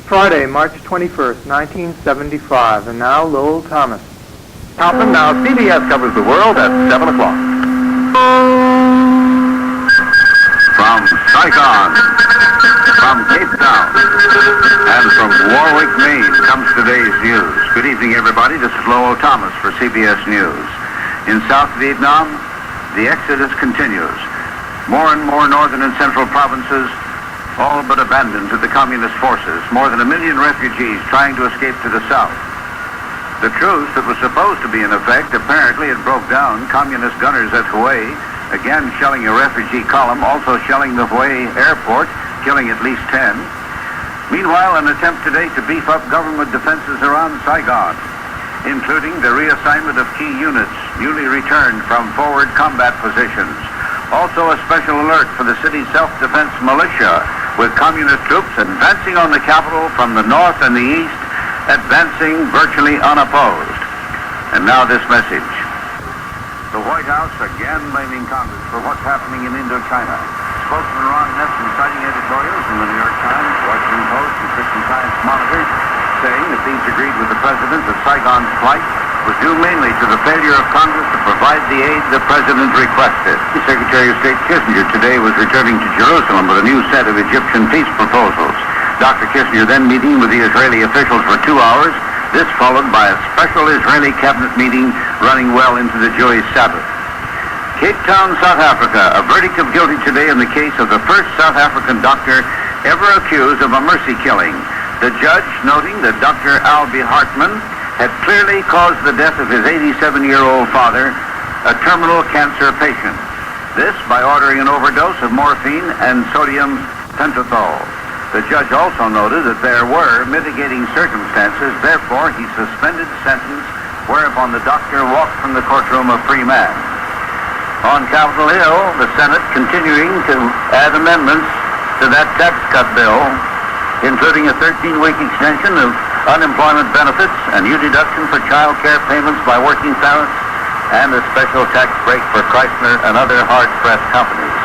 Friday, March 21st, 1975, and now Lowell Thomas. Alton, now CBS covers the world at 7 o'clock. From Saigon, from Cape Town, and from Warwick, Maine, comes today's news. Good evening, everybody. This is Lowell Thomas for CBS News. In South Vietnam, the exodus continues. More and more northern and central provinces all but abandoned to the communist forces. More than 1 million refugees trying to escape to the south. The truce that was supposed to be in effect, apparently it broke down. Communist gunners at Hue again shelling a refugee column, also shelling the Hue airport, killing at least 10. Meanwhile, an attempt today to beef up government defenses around Saigon, including the reassignment of key units newly returned from forward combat positions. Also a special alert for the city's self-defense militia, with communist troops advancing on the capital from the north and the east, advancing virtually unopposed. And now this message. The White House again blaming Congress for what's happening in Indochina. Spokesman Ron Nessen citing editorials in the New York Times, Washington Post, and Christian Science Monitor, saying that these agreed with the president that Saigon's plight was due mainly to the failure of Congress to provide the aid the president requested. Secretary of State Kissinger today was returning to Jerusalem with a new set of Egyptian peace proposals. Dr. Kissinger then meeting with the Israeli officials for 2 hours, this followed by a special Israeli cabinet meeting running well into the Jewish Sabbath. Cape Town, South Africa, a verdict of guilty today in the case of the first South African doctor ever accused of a mercy killing. The judge noting that Dr. Albie Hartman had clearly caused the death of his 87-year-old father, a terminal cancer patient. This by ordering an overdose of morphine and sodium pentothal. The judge also noted that there were mitigating circumstances, therefore he suspended the sentence, whereupon the doctor walked from the courtroom a free man. On Capitol Hill, the Senate continuing to add amendments to that tax cut bill, including a 13-week extension of unemployment benefits, a new deduction for child care payments by working parents, and a special tax break for Chrysler and other hard-pressed companies.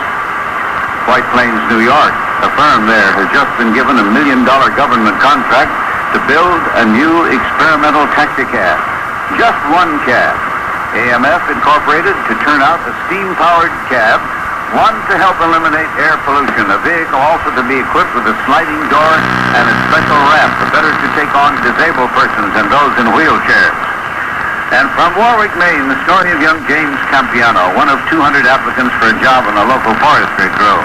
White Plains, New York, a firm there has just been given $1 million government contract to build a new experimental taxicab. Just one cab. AMF Incorporated to turn out a steam-powered cab, one to help eliminate air pollution, a vehicle also to be equipped with a sliding door and a special ramp, the better to take on disabled persons and those in wheelchairs. And from Warwick, Maine, the story of young James Campiano, one of 200 applicants for a job on a local forestry crew.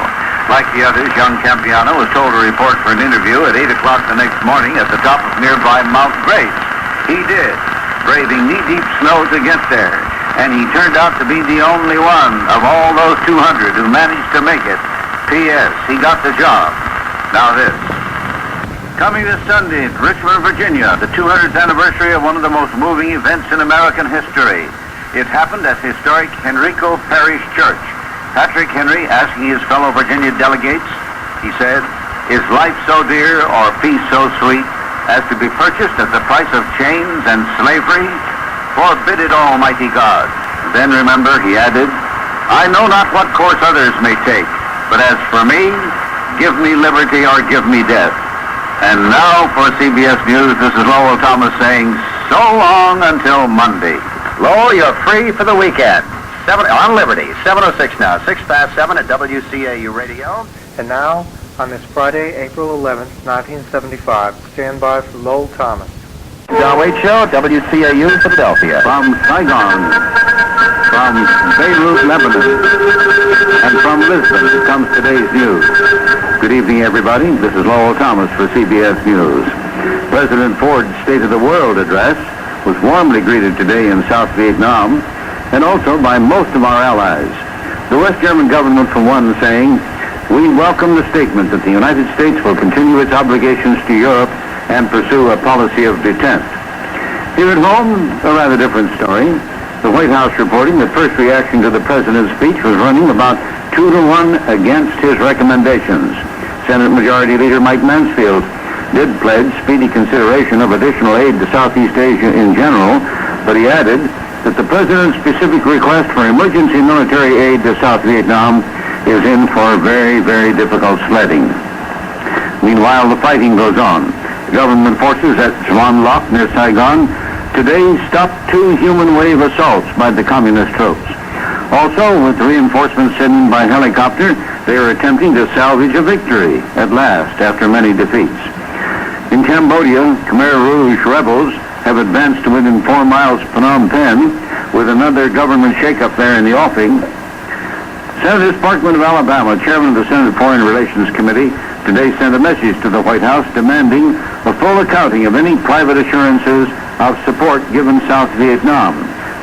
Like the others, young Campiano was told to report for an interview at 8 o'clock the next morning at the top of nearby Mount Grace. He did, braving knee-deep snow to get there. And he turned out to be the only one of all those 200 who managed to make it. P.S. He got the job. Now this. Coming this Sunday in Richmond, Virginia, the 200th anniversary of one of the most moving events in American history. It happened at historic Henrico Parish Church. Patrick Henry asking his fellow Virginia delegates, he said, "Is life so dear or peace so sweet as to be purchased at the price of chains and slavery? Forbid it, Almighty God." Then remember, he added, "I know not what course others may take, but as for me, give me liberty or give me death." And now for CBS News, this is Lowell Thomas saying, so long until Monday. Lowell, you're free for the weekend. On Liberty, 7:06 now, 7:06 at WCAU Radio. And now, on this Friday, April 11th, 1975, stand by for Lowell Thomas. John Wade Show, WCAU, Philadelphia. From Saigon, from Beirut, Lebanon, and from Lisbon comes today's news. Good evening, everybody. This is Lowell Thomas for CBS News. President Ford's State of the World address was warmly greeted today in South Vietnam, and also by most of our allies. The West German government, for one, saying, "We welcome the statement that the United States will continue its obligations to Europe and pursue a policy of detente." Here at home, a rather different story. The White House reporting that first reaction to the president's speech was running about 2-1 against his recommendations. Senate Majority Leader Mike Mansfield did pledge speedy consideration of additional aid to Southeast Asia in general, but he added that the president's specific request for emergency military aid to South Vietnam is in for very, very difficult sledding. Meanwhile, the fighting goes on. government forces at Zwanlok near Saigon today stopped 2 human wave assaults by the communist troops. Also, with reinforcements sent in by helicopter, they are attempting to salvage a victory at last after many defeats. In Cambodia, Khmer Rouge rebels have advanced to within 4 miles of Phnom Penh with another government shakeup there in the offing. Senator Sparkman of Alabama, chairman of the Senate Foreign Relations Committee, today sent a message to the White House demanding a full accounting of any private assurances of support given South Vietnam.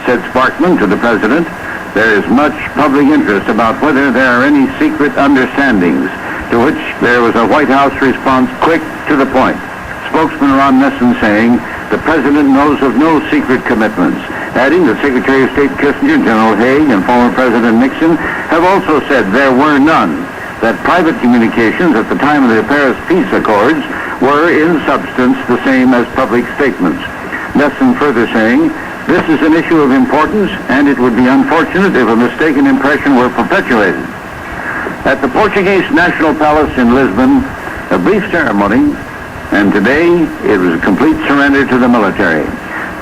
Said Sparkman to the president, there is much public interest about whether there are any secret understandings, to which there was a White House response quick to the point. Spokesman Ron Nesson saying, the president knows of no secret commitments, adding that Secretary of State Kissinger, General Haig, and former President Nixon have also said there were none, that private communications at the time of the Paris Peace Accords were in substance the same as public statements. Nesson further saying, this is an issue of importance, and it would be unfortunate if a mistaken impression were perpetuated. At the Portuguese National Palace in Lisbon, a brief ceremony, and today it was a complete surrender to the military.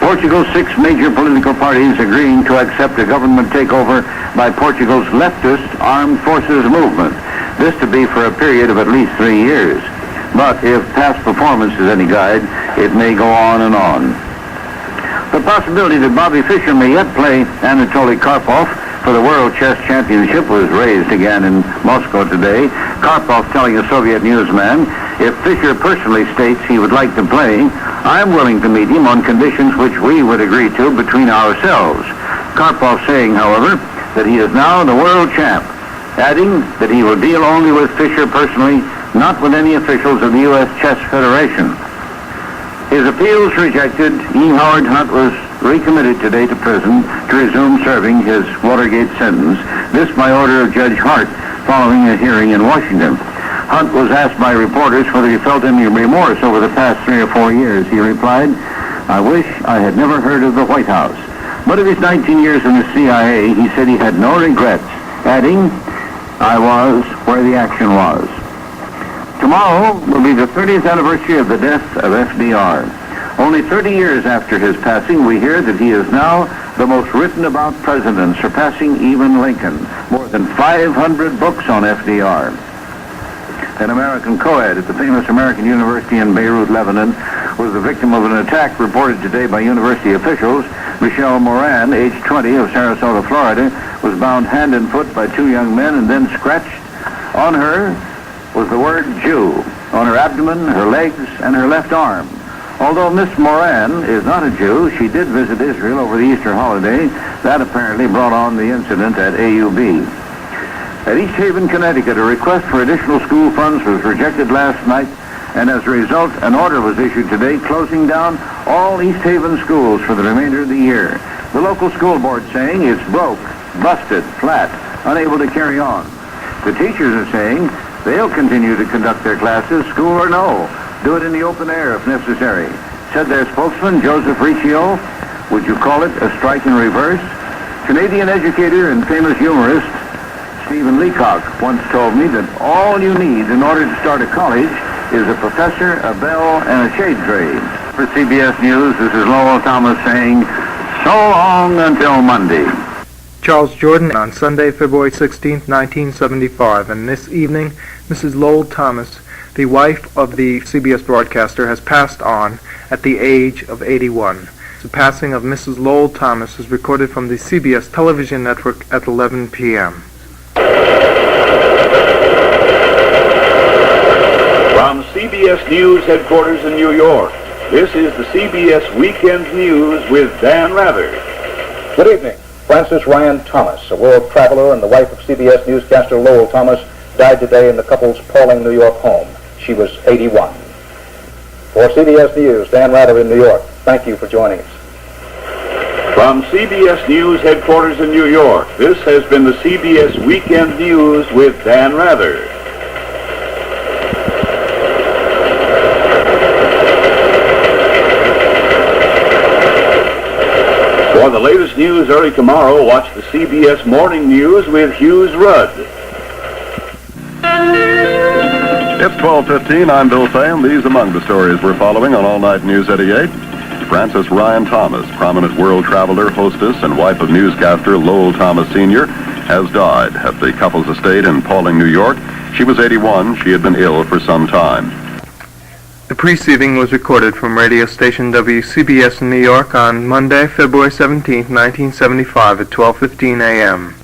Portugal's 6 major political parties agreeing to accept a government takeover by Portugal's leftist armed forces movement. This to be for a period of at least 3 years. But if past performance is any guide, it may go on and on. The possibility that Bobby Fischer may yet play Anatoly Karpov for the World Chess Championship was raised again in Moscow today. Karpov telling a Soviet newsman, if Fischer personally states he would like to play, I'm willing to meet him on conditions which we would agree to between ourselves. Karpov saying, however, that he is now the world champ, adding that he will deal only with Fischer personally, not with any officials of the U.S. Chess Federation. His appeals rejected, E. Howard Hunt was recommitted today to prison to resume serving his Watergate sentence, this by order of Judge Hart following a hearing in Washington. Hunt was asked by reporters whether he felt any remorse over the past 3 or 4 years. He replied, I wish I had never heard of the White House. But of his 19 years in the CIA, he said he had no regrets, adding, I was where the action was. Tomorrow will be the 30th anniversary of the death of FDR. Only 30 years after his passing, we hear that he is now the most written about president, surpassing even Lincoln. More than 500 books on FDR. An American co-ed at the famous American University in Beirut, Lebanon, was the victim of an attack reported today by university officials. Michelle Moran, age 20, of Sarasota, Florida, was bound hand and foot by 2 young men and then scratched. On her was the word Jew, on her abdomen, her legs, and her left arm. Although Miss Moran is not a Jew, she did visit Israel over the Easter holiday. That apparently brought on the incident at AUB. At East Haven, Connecticut, a request for additional school funds was rejected last night, and as a result, an order was issued today closing down all East Haven schools for the remainder of the year. The local school board saying it's broke, busted, flat, unable to carry on. The teachers are saying they'll continue to conduct their classes, school or no. Do it in the open air if necessary. Said their spokesman, Joseph Riccio, would you call it a strike in reverse? Canadian educator and famous humorist Stephen Leacock once told me that all you need in order to start a college is a professor, a bell, and a shade trade. For CBS News, this is Lowell Thomas saying, so long until Monday. Charles Jordan on Sunday, February 16, 1975, and this evening, Mrs. Lowell Thomas, the wife of the CBS broadcaster, has passed on at the age of 81. The passing of Mrs. Lowell Thomas is recorded from the CBS television network at 11 p.m. From CBS News headquarters in New York, this is the CBS Weekend News with Dan Rather. Good evening. Frances Ryan Thomas, a world traveler and the wife of CBS newscaster Lowell Thomas, died today in the couple's Pauling, New York home. She was 81. For CBS News, Dan Rather in New York. Thank you for joining us. From CBS News headquarters in New York, this has been the CBS Weekend News with Dan Rather. For the latest news early tomorrow, watch the CBS Morning News with Hughes Rudd. It's 12:15. I'm Bill Fayen. These among the stories we're following on All Night News at 8. Frances Ryan Thomas, prominent world traveler, hostess, and wife of newscaster Lowell Thomas Sr., has died at the couple's estate in Paulding, New York. She was 81. She had been ill for some time. The preceding was recorded from radio station WCBS in New York on Monday, February 17, 1975 at 12:15 a.m.